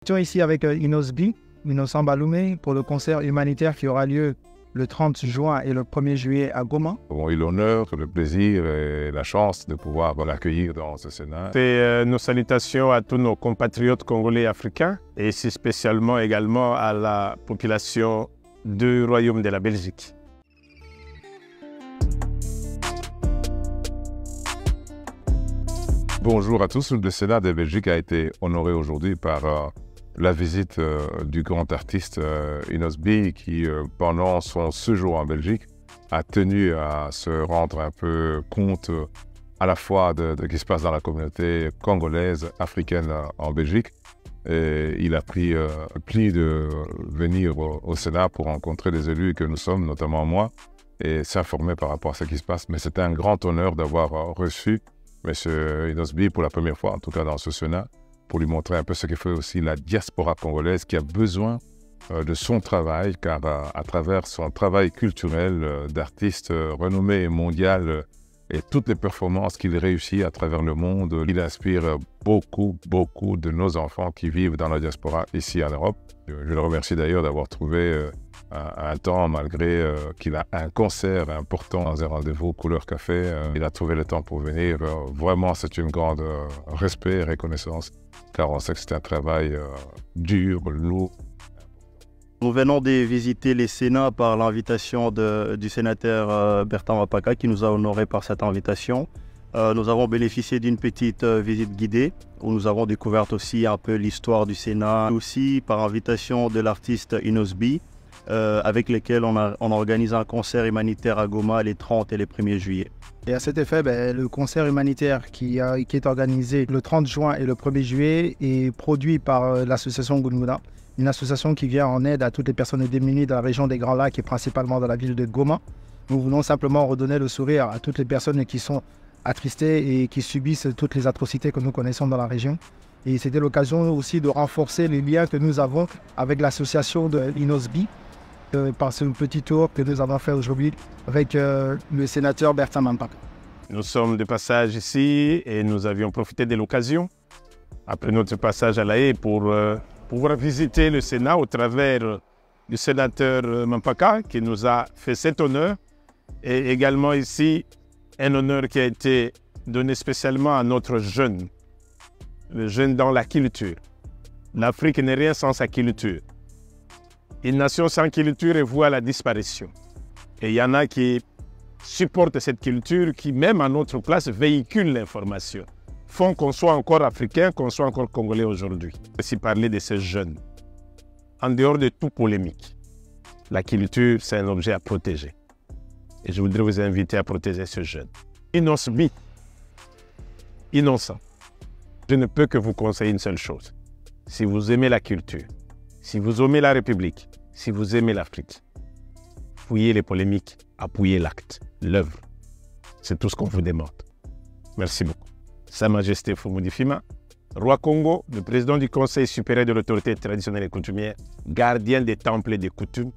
Nous sommes ici avec Inosbi, Innocent Baloumé, pour le concert humanitaire qui aura lieu le 30 juin et le 1er juillet à Goma. Nous avons eu l'honneur, le plaisir et la chance de pouvoir l'accueillir dans ce Sénat. C'est nos salutations à tous nos compatriotes congolais et africains, et ici spécialement également à la population du Royaume de la Belgique. Bonjour à tous. Le Sénat de Belgique a été honoré aujourd'hui par la visite du grand artiste Inosbi qui, pendant son séjour en Belgique, a tenu à se rendre un peu compte à la fois de ce qui se passe dans la communauté congolaise, africaine en Belgique. Et il a pris le pli de venir au Sénat pour rencontrer les élus que nous sommes, notamment moi, et s'informer par rapport à ce qui se passe. Mais c'était un grand honneur d'avoir reçu M. Inosbi pour la première fois, en tout cas dans ce Sénat, pour lui montrer un peu ce que fait aussi la diaspora congolaise qui a besoin de son travail, car à travers son travail culturel d'artiste renommé mondial et toutes les performances qu'il réussit à travers le monde, il inspire beaucoup de nos enfants qui vivent dans la diaspora ici en Europe. Je le remercie d'ailleurs d'avoir trouvé un temps, malgré qu'il a un concert important dans un rendez-vous couleur café. Il a trouvé le temps pour venir. Vraiment, c'est une grande respect et reconnaissance, car on sait que c'est un travail dur, lourd. Nous venons de visiter les Sénats par l'invitation du sénateur Bertrand Mapaka qui nous a honorés par cette invitation. Nous avons bénéficié d'une petite visite guidée où nous avons découvert aussi un peu l'histoire du Sénat, aussi par invitation de l'artiste Inosbi, avec lequel on organise un concert humanitaire à Goma les 30 et les 1er juillet. Et à cet effet, le concert humanitaire qui est organisé le 30 juin et le 1er juillet est produit par l'association Gunmuda, une association qui vient en aide à toutes les personnes démunies de la région des Grands Lacs et principalement dans la ville de Goma. Nous voulons simplement redonner le sourire à toutes les personnes qui sont attristées et qui subissent toutes les atrocités que nous connaissons dans la région. Et c'était l'occasion aussi de renforcer les liens que nous avons avec l'association de Inosbi par ce petit tour que nous avons fait aujourd'hui avec le sénateur Bertrand Mapaka. Nous sommes de passage ici et nous avions profité de l'occasion, après notre passage à La Haye, pour pouvoir visiter le Sénat au travers du sénateur Mapaka qui nous a fait cet honneur, et également ici un honneur qui a été donné spécialement à notre jeune, le jeune dans la culture. L'Afrique n'est rien sans sa culture. Une nation sans culture est vouée à la disparition. Et il y en a qui supportent cette culture, qui même à notre place véhiculent l'information, font qu'on soit encore africain, qu'on soit encore congolais aujourd'hui. Aussi parler de ces jeunes, en dehors de toute polémique. La culture, c'est un objet à protéger. Et je voudrais vous inviter à protéger ce jeune. Inosbi, innocent. Je ne peux que vous conseiller une seule chose. Si vous aimez la culture, si vous aimez la République, si vous aimez l'Afrique, fouillez les polémiques, appuyez l'acte, l'œuvre. C'est tout ce qu'on vous demande. Merci beaucoup. Sa Majesté Fumudi Fima, Roi Congo, le président du Conseil supérieur de l'autorité traditionnelle et coutumière, gardien des temples et des coutumes,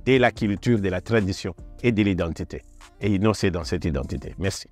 de la culture, de la tradition et de l'identité. Et innocé dans cette identité. Merci.